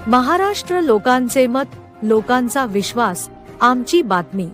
महाराष्ट्र लोकांचे मत, लोकांचा विश्वास, आमची बातमी।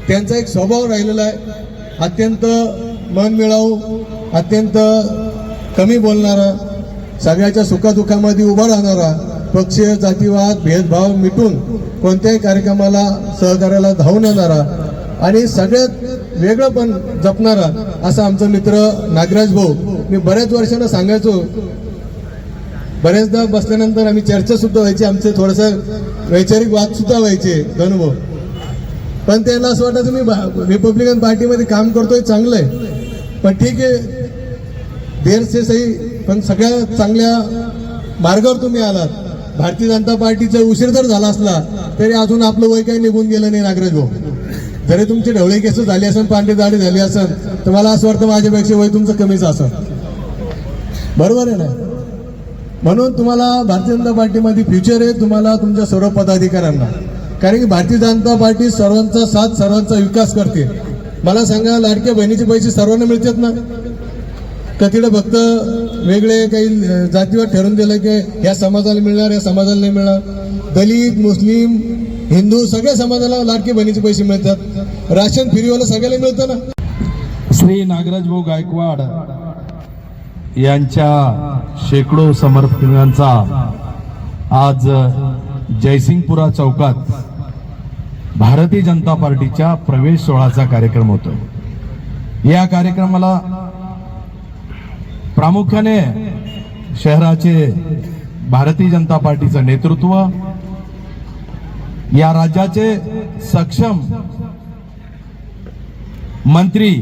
त्यांचा एक स्वभाव राहिलेला आहे, अत्यंत मनमिळाऊ, अत्यंत कमी बोलणारा, सगळ्याच्या सुखादुःखामध्ये उभा राहणारा, पक्षीय जातीवाद भेदभाव मिटून कोणत्याही कार्यक्रमाला सहकार्याला धावून येणारा आणि सगळ्यात वेगळं पण जपणारा असा आमचा मित्र नागराज भाऊ। मी बऱ्याच वर्षांना सांगायचो, बऱ्याचदा बसल्यानंतर आम्ही चर्चा सुद्धा व्हायची, आमचे थोडंसं वैचारिक वाद सुद्धा व्हायचे अनुभव, पण त्यांना असं वाटायचं मी रिपब्लिकन पार्टीमध्ये काम करतोय, चांगलं आहे, पण ठीक आहे देर से सही, पण सगळ्या चांगल्या मार्गावर तुम्ही आलात। भारतीय जनता पार्टीचा उशीर जर झाला असला तरी अजून आपलं वय काही निघून गेलं नाही नागराज भाऊ। जरी तुमचे ढवळे केस झाले असेल, पांढरी दाढी झाली असेल, तर मला असं वाटतं माझ्यापेक्षा वय तुमचं कमीच असेल, बरोबर आहे ना? म्हणून तुम्हाला भारतीय जनता पार्टीमध्ये फ्युचर आहे, तुम्हाला तुमच्या सर्व पदाधिकाऱ्यांना, कारण की भारतीय जनता पार्टी सर्वांचा साथ, सर्वांचा विकास करते। मला सांगा, लाडक्या बहिणीचे पैसे सर्वांना मिळतात ना? का तिकडे फक्त वेगळे काही जातीवर ठरवून दिलं की या समाजाला मिळणार, या समाजाला नाही मिळणार? दलित, मुस्लिम, हिंदू सगळ्या समाजाला लाडके बहिणीचे पैसे मिळतात, राशन फ्रीवाला सगळ्याला मिळतं ना? श्री नागराज भाऊ गायकवाड यांच्या शेकडो समर्थकांचा आज जयसिंगपुरा चौकात भारतीय जनता पार्टीच्या प्रवेश सोहळ्याचा कार्यक्रम होतो। या कार्यक्रमाला प्रामुख्याने शहराचे भारतीय जनता पार्टीचं नेतृत्व, या राज्याचे सक्षम मंत्री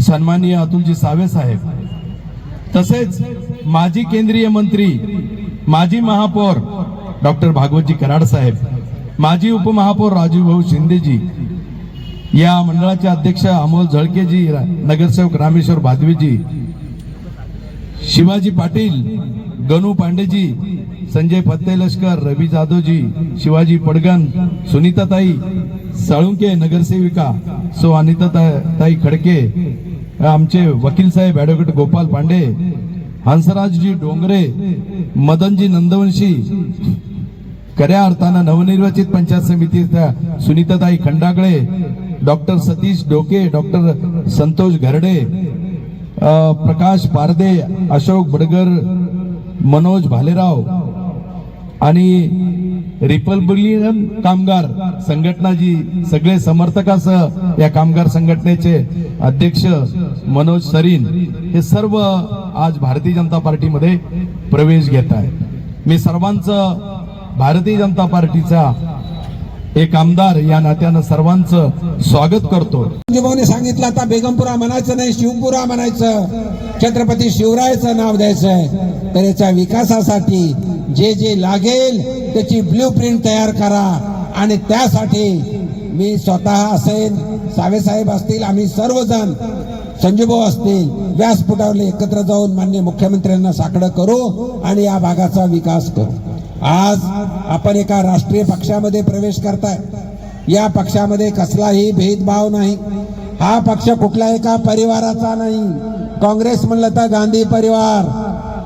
सन्माननीय अतुलजी सावे साहेब, तसेच माजी केंद्रीय मंत्री, माजी महापौर डॉक्टर भागवतजी कराड साहेब, माजी उपमहापौर राजूभाऊ शिंदेजी, या मंडळाचे अध्यक्ष अमोल झळकेजी, नगरसेवक रामेश्वर भादवेजी, शिवाजी पाटील, गणू पांडेजी, संजय फत्ते लष्कर, रवी जाधवजी, शिवाजी पडगन, सुनीताताई साळुंके, नगरसेविका सो अनिताताई खडके, आमचे वकील साहेब ॲडव्होकेट गोपाल पांडे, हंसराजजी डोंगरे, मदनजी नंदवंशी, खऱ्या अर्थानं नवनिर्वाचित पंचायत समितीच्या सुनीताताई खंडागळे, डॉक्टर सतीश डोके, डॉक्टर संतोष घरडे, प्रकाश पारदे, अशोक बडगर, मनोज भालेराव आणि रिपब्लिकन कामगार संघटना जी सगळे समर्थकासह या कामगार संघटनेचे अध्यक्ष मनोज सरीन, हे सर्व आज भारतीय जनता पार्टीमध्ये प्रवेश घेत आहे। मी सर्वांचं भारतीय जनता पार्टीचा एक आमदार या नात्यानं सर्वांचं स्वागत करतो। संजीवने सांगितलं, आता बेगमपुरा म्हणायचं नाही, शिवपुरा म्हणायचं, छत्रपती शिवरायाचं नाव द्यायचं। तर याच्या विकासासाठी जे जे लागेल त्याची ब्लूप्रिंट तयार करा, आणि त्यासाठी मी स्वतः असेल, सावेसाहेब असतील, आम्ही सर्वजण, संजूभाऊ असतील, व्यासपीठावर एकत्र जाऊन माननीय मुख्यमंत्र्यांना साकडं करू आणि या भागाचा विकास करू। आज आपण एका राष्ट्रीय पक्षामध्ये प्रवेश करताय, या पक्षामध्ये कसलाही भेदभाव नाही, हा पक्ष कुठल्या एका परिवाराचा नाही। काँग्रेस म्हणलं तर गांधी परिवार,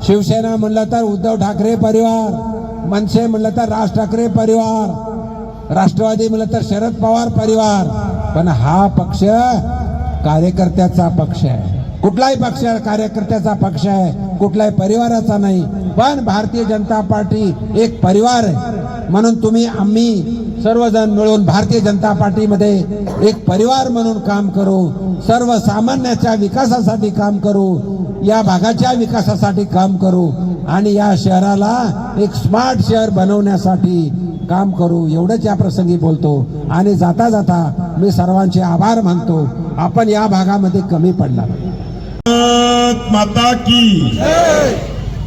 शिवसेना म्हणलं तर उद्धव ठाकरे परिवार, मनसे म्हणलं तर राज ठाकरे परिवार, राष्ट्रवादी म्हणलं तर शरद पवार परिवार, पण हा पक्ष कार्यकर्त्याचा पक्ष आहे। कुठलाही पक्ष कार्यकर्त्याचा पक्ष आहे, कुठल्याही परिवाराचा नाही, पण भारतीय जनता पार्टी एक परिवार आहे। म्हणून तुम्ही, आम्ही सर्वजण मिळून भारतीय जनता पार्टीमध्ये एक परिवार म्हणून काम करू, सर्वसामान्याच्या विकासासाठी काम करू, या भागाच्या विकासासाठी काम करू, आणि या शहराला एक स्मार्ट शहर बनवण्यासाठी काम करू, एवढंच या प्रसंगी बोलतो। आणि जाता जाता मी सर्वांचे आभार मानतो, आपण या भागामध्ये कमी पडणार। माता की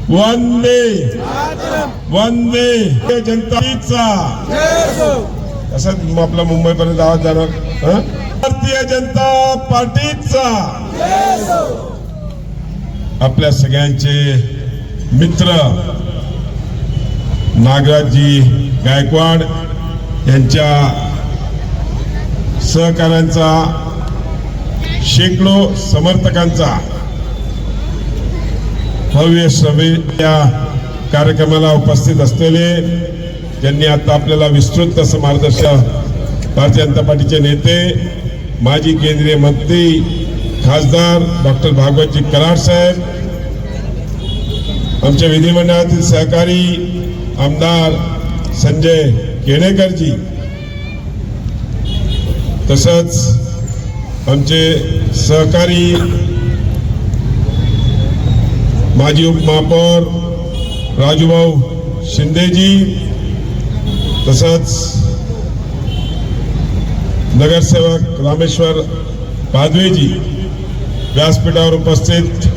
वंदे वंदे जनताचा असं आपला मुंबईपर्यंत आवाज जाणार. भारतीय जनता पार्टीचा आपल्या सगळ्यांचे मित्र नागराजजी गायकवाड यांच्या सहकाऱ्यांचा शेकडो समर्थकांचा भव्य सभे या कार्यक्रमाला उपस्थित असलेले ज्यांनी आता आपल्याला विस्तृत असं मार्गदर्शन भारतीय जनता पार्टीचे नेते माजी केंद्रीय मंत्री खासदार डॉक्टर भागवतजी कराड साहेब, आमच्या विधिमंडळातील सहकारी आमदार संजय केणेकरजी, तसंच आमचे सहकारी माजी उपमहापौर राजूभाऊ शिंदेजी, तसंच नगरसेवक रामेश्वर पादवेजी, व्यासपीठावर उपस्थित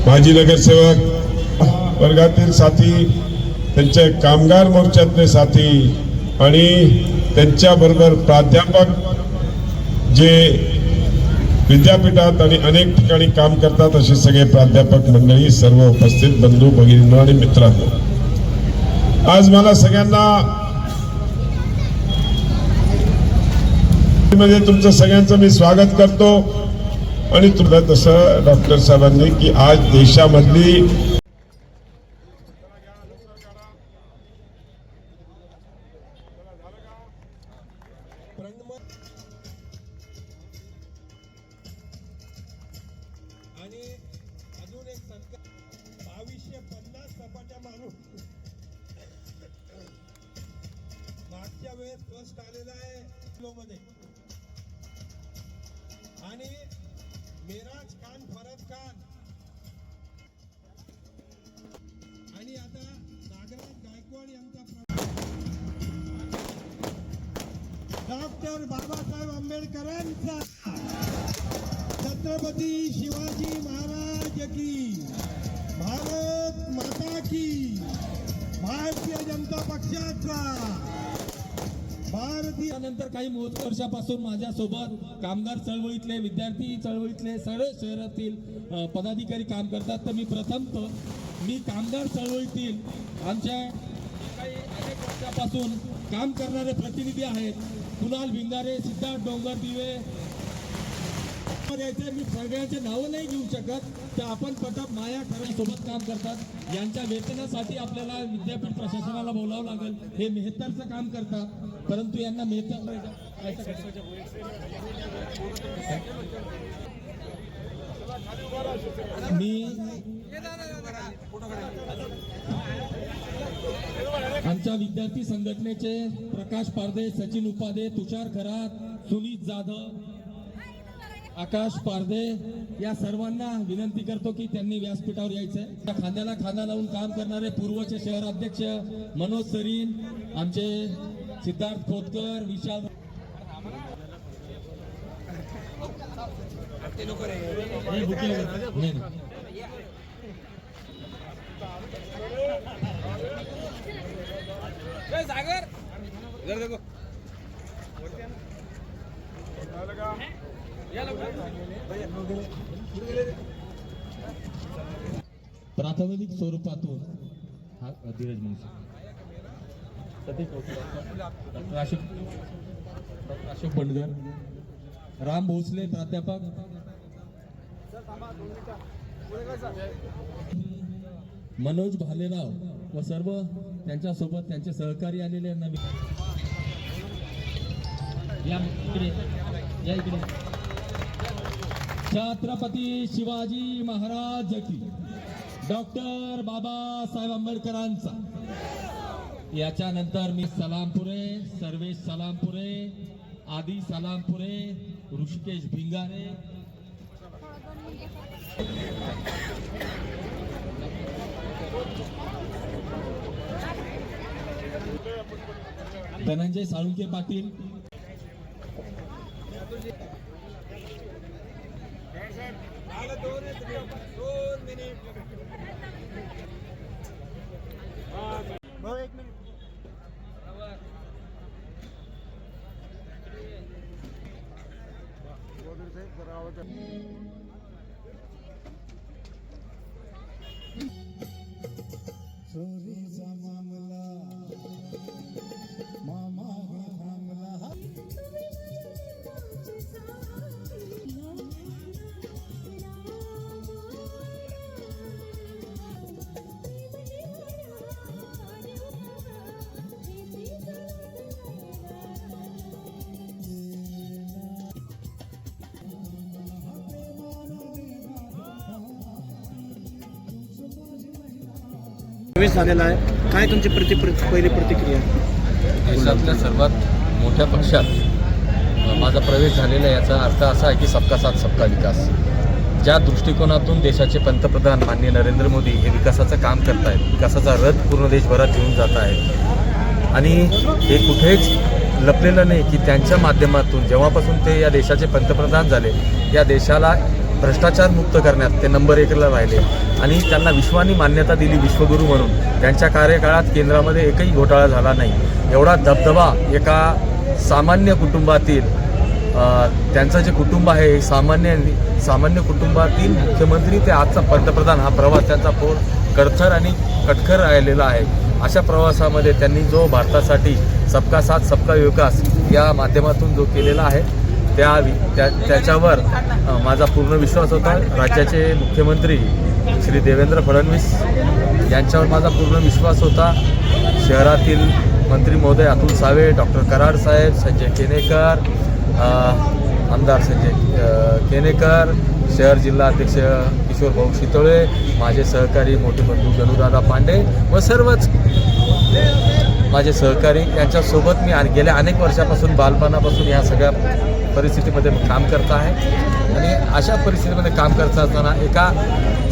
माजी नगरसेवक वर्गातील साथी, त्यांचे कामगार मोर्चातले साथी आणि त्यांच्याबरोबर प्राध्यापक जे विद्यापीठात आणि अनेक ठिकाणी काम करतात असे सगळे प्राध्यापक मंडळी, सर्व उपस्थित बंधू भगिनींनो आणि मित्रांनो, आज मला सगळ्यांना मध्ये तुमचं सगळ्यांचं मी स्वागत करतो. आणि तुला तसं डॉक्टर साहेबांनी की आज देशामधली आणि अजून एक सत्कार 2250 सपाट्या मारून मागच्या वेळेस फर्स्ट आलेला आहे मध्ये. आणि मेराज खान, फरद खान आणि आता नागराज गायकवाड यांचा डॉक्टर बाबासाहेब आंबेडकरांचा छत्रपती शिवाजी महाराज की, भारत माता की, भारतीय जनता पक्षाचा नंतर काही वर्षापासून माझ्यासोबत कामगार चळवळीतले, विद्यार्थी चळवळीतले सर्व शहरातील पदाधिकारी काम करतात. तर मी कामगार चळवळीतील आमच्या काही अनेक वर्षापासून काम करणारे प्रतिनिधी आहेत. कुणाल भिंगारे, सिद्धार्थ डोंगरदिवे, मी सगळ्यांचे नावं नाही घेऊ शकत. तर आपण प्रताप माया खऱ्यांसोबत काम करतात. यांच्या वेतनासाठी आपल्याला विद्यापीठ प्रशासनाला बोलावं लागेल. हे मेहतरचं काम करतात, परंतु यांना मेहतर मी आमच्या विद्यार्थी संघटनेचे प्रकाश पारदे, सचिन उपाध्ये, तुषार खरात, सुनीत जाधव, आकाश पारदे या सर्वांना विनंती करतो की त्यांनी व्यासपीठावर यायचंय. खांद्याला खांदा लावून काम करणारे पूर्वचे शहराध्यक्ष मनोज सरीन, आमचे सिद्धार्थ खोतकर, विशाल प्राथमिक स्वरूपातून धीरज मुंशी, डॉक्टर अशोक बंडगर, राम भोसले प्राध्यापक, मनोज भालेराव व सर्व त्यांच्यासोबत त्यांचे सहकारी आलेले यांना या इकडे छत्रपती शिवाजी महाराज की, डॉक्टर बाबासाहेब आंबेडकरांचा. याच्यानंतर मी सलामपुरे, सर्वेश सलामपुरे, आदी सलामपुरे, ऋषिकेश भिंगारे, धनंजय साळुंके पाटील, चोरीचा मामला मामा थांबला. प्रवेश झालेला आहे. काय तुमची पहिली प्रतिक्रिया? देशातल्या सर्वात मोठ्या पक्षात माझा प्रवेश झालेला आहे. याचा अर्थ असा आहे की सबका साथ सबका विकास, ज्या दृष्टिकोनातून देशाचे पंतप्रधान माननीय नरेंद्र मोदी हे विकासाचं काम करत आहेत, विकासाचा रथ पूर्ण देशभरात घेऊन जात आहेत आणि हे कुठेच लपलेलं नाही की त्यांच्या माध्यमातून जेव्हापासून ते या देशाचे पंतप्रधान झाले, या देशाला भ्रष्टाचार मुक्त करण्यात ते नंबर 1ला राहिले आणि त्यांना विश्वाने मान्यता दिली विश्वगुरू म्हणून. त्यांच्या कार्यकाळात केंद्रामध्ये एकही घोटाळा झाला नाही. एवढा दबदबा एका सामान्य कुटुंबातील, त्यांचं जे कुटुंब आहे हे सामान्य कुटुंबातील मुख्यमंत्री ते आजचा पंतप्रधान, हा प्रवास त्यांचा कडथर आणि कटखर राहिलेला आहे. अशा प्रवासामध्ये त्यांनी जो भारतासाठी सबका साथ सबका विकास या माध्यमातून जो केलेला आहे त्याच्यावर माझा पूर्ण विश्वास होता. राज्याचे मुख्यमंत्री श्री देवेंद्र फडणवीस यांच्यावर माझा पूर्ण विश्वास होता. शहरातील मंत्री महोदय अतुल सावे, डॉक्टर कराड साहेब, संजय केनेकर, आमदार संजय केनेकर, शहर जिल्हा अध्यक्ष किशोर भाऊ शितोळे, माझे सहकारी मोठे बंधू गणूदादा पांडे व सर्वच माझे सहकारी यांच्यासोबत मी गेल्या अनेक वर्षापासून, बालपणापासून या सगळ्या परिस्थितीमध्ये काम करत आहे. आणि अशा परिस्थितीमध्ये काम करत असताना एका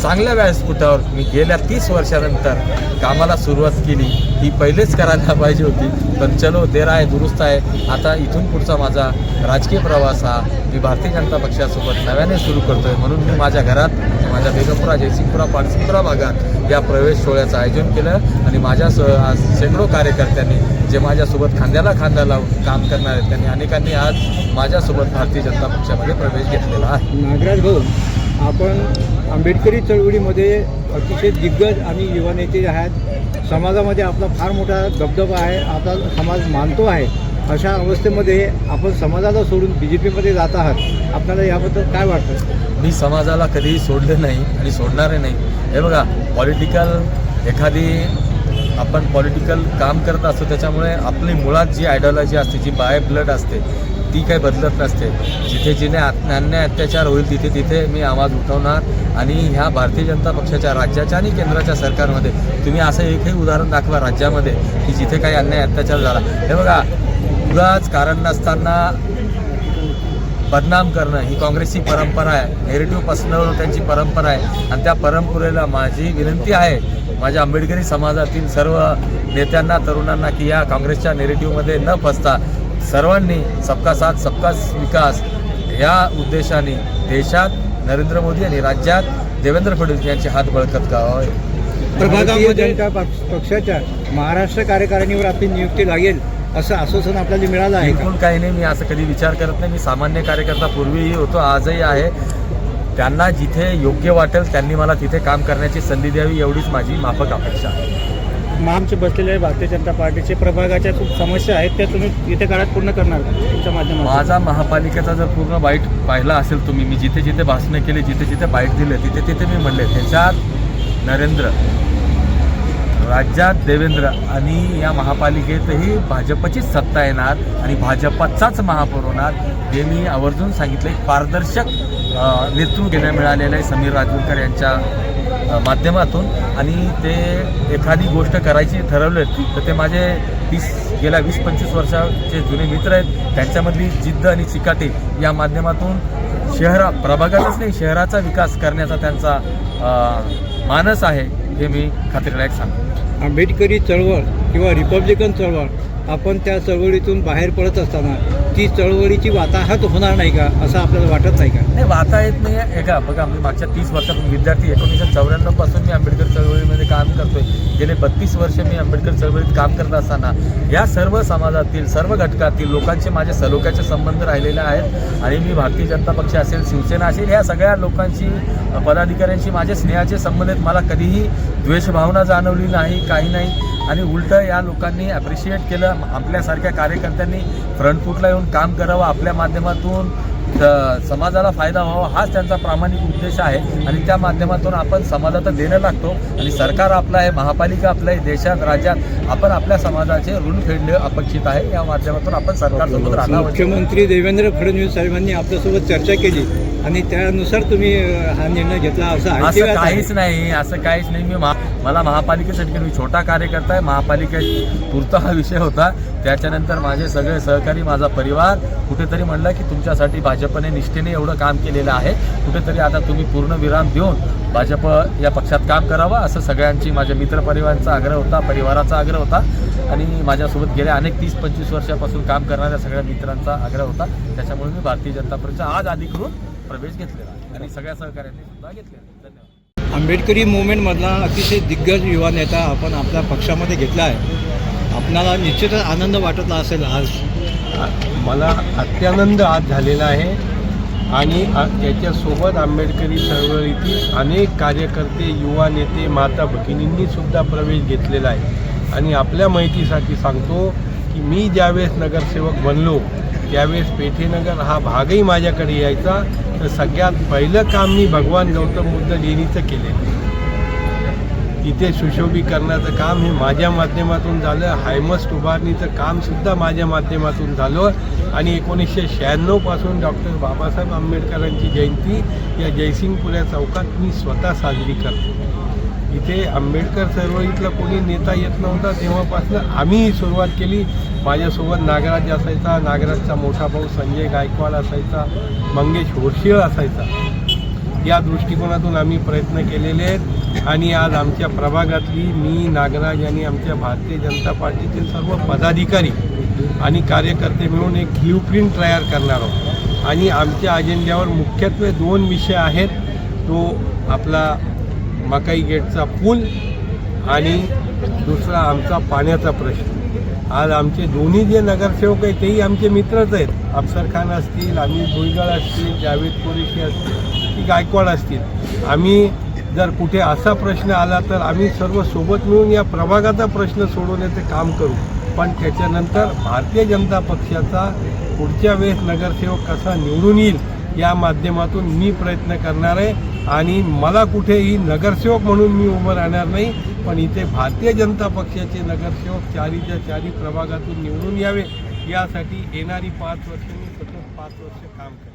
चांगल्या व्यासपीठावर मी गेल्या 30 वर्षानंतर कामाला सुरुवात केली. ही पहिलेच करायला पाहिजे होती, पण चलो देर आहे दुरुस्त आहे. आता इथून पुढचा माझा राजकीय प्रवास हा मी भारतीय जनता पक्षासोबत नव्याने सुरू करतो आहे. म्हणून मी माझ्या घरात, माझ्या बेगमपुरा, जयसिंगपुरा, पाटसिंगपुरा भागात या प्रवेश सोहळ्याचं आयोजन केलं आणि माझ्यासह आज शेकडो कार्यकर्त्यांनी जे माझ्यासोबत खांद्याला खांदा लावून काम करणार आहेत, त्यांनी अनेकांनी आज माझ्यासोबत भारतीय जनता पक्षामध्ये प्रवेश घेतलेला आहे. नागराज भाऊ, आपण आंबेडकरी चळवळीमध्ये अतिशय दिग्गज आणि युवा नेते आहेत. समाजामध्ये आपला फार मोठा दबदबा आहे, आपला समाज मानतो आहे. अशा अवस्थेमध्ये आपण समाजाला सोडून BJPमध्ये जात आहात. आपल्याला याबद्दल काय वाटतं? मी समाजाला कधीही सोडले नाही आणि सोडणारे नाही. हे बघा, आपण पॉलिटिकल काम करत असतो, त्याच्यामुळे आपली मुळात जी आयडिओलॉजी असते, जी बाय ब्लड असते, ती काही बदलत नसते. जिथे अन्याय अत्याचार होईल तिथे मी आवाज उठवणार. आणि ह्या भारतीय जनता पक्षाच्या राज्याच्या आणि केंद्राच्या सरकारमध्ये तुम्ही असं एकही उदाहरण दाखवा राज्यामध्ये की जिथे काही अन्याय अत्याचार झाला. हे बघा, उगाच कारण नसताना बदनाम करणं ही काँग्रेसची परंपरा आहे. नेरेटिव्ह पसरवणं त्यांची परंपरा आहे. आणि त्या परंपरेला माझी विनंती आहे माझ्या आंबेडकरी समाजातील सर्व नेत्यांना, तरुणांना की या काँग्रेसच्या नेरेटिव्हमध्ये न फसता सर्वांनी सबका साथ सबका विकास या उद्देशाने देशात नरेंद्र मोदी आणि राज्यात देवेंद्र फडणवीस यांचे हात बळकट करावे. भारतीय जनता पक्षाच्या महाराष्ट्र कार्यकारिणीवर आपली नियुक्ती लागेल असं आश्वासन आपल्याला मिळालं आहे? बिलकुल काही नाही. मी असं कधी विचार करत नाही. मी सामान्य कार्यकर्ता पूर्वीही होतो, आजही आहे. त्यांना जिथे योग्य वाटेल त्यांनी मला तिथे काम करण्याची संधी द्यावी, एवढीच माझी माफक अपेक्षा आहे. आमचे बसलेले भारतीय जनता पार्टीचे प्रभागाच्या खूप समस्या आहेत, त्या तुम्ही येत्या काळात पूर्ण करणार तुमच्या माध्यमातून? माझा महापालिकेचा जर पूर्ण बाईट पाहिला असेल तुम्ही, मी जिथे जिथे भाषणं केली, जिथे जिथे बाईट दिले, तिथे तिथे मी म्हणले त्याच्यात नरेंद्र, राज्यात देवेंद्र आणि या महापालिकेतही भाजपचीच सत्ता येणार आणि भाजपचाच महापौर होणार हे मी आवर्जून सांगितलं. एक पारदर्शक नेतृत्व घेण्या मिळालेलं आहे समीर राजूरकर यांच्या माध्यमातून. आणि ते एखादी गोष्ट करायची ठरवले तर ते माझे गेल्या 20-25 वर्षाचे जुने मित्र आहेत. त्यांच्यामधली जिद्द आणि चिकाटी या माध्यमातून प्रभागातच नाही शहराचा विकास करण्याचा त्यांचा मानस आहे हे मी खात्रीलायक सांगतो. आंबेडकरी चळवळ किंवा रिपब्लिकन चळवळ आपण त्या चळवळीतून बाहेर पडत असताना ती चळवळीची वाताहत होणार नाही का असं आपल्याला वाटत नाही का? नाही, वाहता येत नाही आहे का? बघा, मी मागच्या 30 वर्षापासून विद्यार्थी 1994 पासून मी आंबेडकर चळवळीमध्ये काम करतोय. गेले 32 वर्ष मी आंबेडकर चळवळीत काम करत असताना या सर्व समाजातील सर्व घटकातील लोकांचे माझे सलोख्याचे संबंध राहिलेले आहेत. आणि मी भारतीय जनता पक्ष असेल, शिवसेना असेल, या सगळ्या लोकांची पदाधिकाऱ्यांशी माझे स्नेहाचे संबंध आहेत. मला कधीही द्वेषभावना जाणवली नाही, काही नाही. आणि उलटं या लोकांनी ॲप्रिशिएट केलं. आपल्यासारख्या कार्यकर्त्यांनी फ्रंट फूटला येऊन काम करावं, आपल्या माध्यमातून समाजाला फायदा व्हावा, हाच त्यांचा प्रामाणिक उद्देश आहे. आणि त्या माध्यमातून आपण समाजात देणं लागतो. आणि सरकार आपलं आहे, महापालिका आपलं आहे, देशात राज्यात आपण आपल्या समाजाचे ऋण फेडणे अपेक्षित आहे. या माध्यमातून आपण सरकारसोबत राहावं. मुख्यमंत्री देवेंद्र फडणवीस साहेबांनी आपल्यासोबत चर्चा केली आणि त्यानुसार तुम्ही हा निर्णय घेतला असं काहीच नाही, असं काहीच नाही. मला महापालिकेसाठी मी छोटा कार्यकर्ता आहे. महापालिकेपुरता हा विषय होता. त्याच्यानंतर माझे सगळे सहकारी, माझा परिवार कुठेतरी म्हणलं की तुमच्यासाठी भाजपने निष्ठेने एवढं काम केलेलं आहे, कुठेतरी आता तुम्ही पूर्ण विराम देऊन भाजप या पक्षात काम करावं, असं सगळ्यांची, माझ्या मित्रपरिवारांचा आग्रह होता, परिवाराचा आग्रह होता. आणि माझ्यासोबत गेल्या अनेक 30-25 वर्षापासून काम करणाऱ्या सगळ्या मित्रांचा आग्रह होता. त्याच्यामुळे मी भारतीय जनता पक्षाचा आज अधिकृत प्रवेश घेतलेला आहे आणि सगळ्या सहकाऱ्यांनी सुद्धा घेतलेला. धन्यवाद. आंबेडकरी मूवमेंटमधला अतिशय दिग्गज युवा नेता आपण आपल्या पक्षामध्ये घेतला आहे. आपणाला निश्चितच आनंद वाटत असेल आज. मला अत्यानंद आज झालेला आहे. आणि याच्यासोबत आंबेडकरी चळवळीतील अनेक कार्यकर्ते, युवा नेते, माता भगिनींनी सुद्धा प्रवेश घेतलेला आहे. आणि आपल्या माहितीसाठी सांगतो की मी ज्यावेळेस नगरसेवक बनलो त्यावेळेस पेठेनगर हा भागही माझ्याकडे यायचा. तर सगळ्यात पहिलं काम मी भगवान गौतम बुद्ध लेणीचं केलेलं. इथे सुशोभीकरणाचं काम हे माझ्या माध्यमातून झालं. हायमस्ट उभारणीचं कामसुद्धा माझ्या माध्यमातून झालं. आणि 1996 पासून डॉक्टर बाबासाहेब आंबेडकरांची जयंती या जयसिंगपुरा चौकात मी स्वतः साजरी करतो. इथे आंबेडकर चळवळीतला कोणी नेता येत नव्हता, तेव्हापासून आम्ही सुरुवात केली. माझ्यासोबत नागराज असायचा, नागराजचा मोठा भाऊ संजय गायकवाड असायचा, मंगेश होरशिळ असायचा. या दृष्टिकोनातून आम्ही प्रयत्न केलेले आहेत. आणि आज आमच्या प्रभागातली मी, नागराज आणि आमच्या भारतीय जनता पार्टीतील सर्व पदाधिकारी आणि कार्यकर्ते मिळून एक ब्ल्यूप्रिंट तयार करणार आहोत. आणि आमच्या अजेंड्यावर मुख्यत्वे 2 विषय आहेत. तो आपला मकाई गेटचा पूल आणि दुसरा आमचा पाण्याचा प्रश्न. आज आमचे दोन्ही जे नगरसेवक आहेत तेही आमचे मित्रच आहेत. अफसर खान असतील, अमित भुईगळ असतील, जावेद कुरेशी असतील, की गायकवाड असतील. आम्ही जर कुठे असा प्रश्न आला तर आम्ही सर्व सोबत मिळून या प्रभागाचा प्रश्न सोडवण्याचे काम करू. पण त्याच्यानंतर भारतीय जनता पक्षाचा पुढच्या वेळेस नगरसेवक कसा निवडून येईल या माध्यमातून मी प्रयत्न करणार आहे. आणि मला कुठेही नगरसेवक म्हणून मी उभं राहणार नाही, पण इथे भारतीय जनता पक्षाचे नगरसेवक 4च्या 4 प्रभागातून निवडून यावे यासाठी येणारी 5 वर्ष मी सतत 5 वर्ष काम करेन.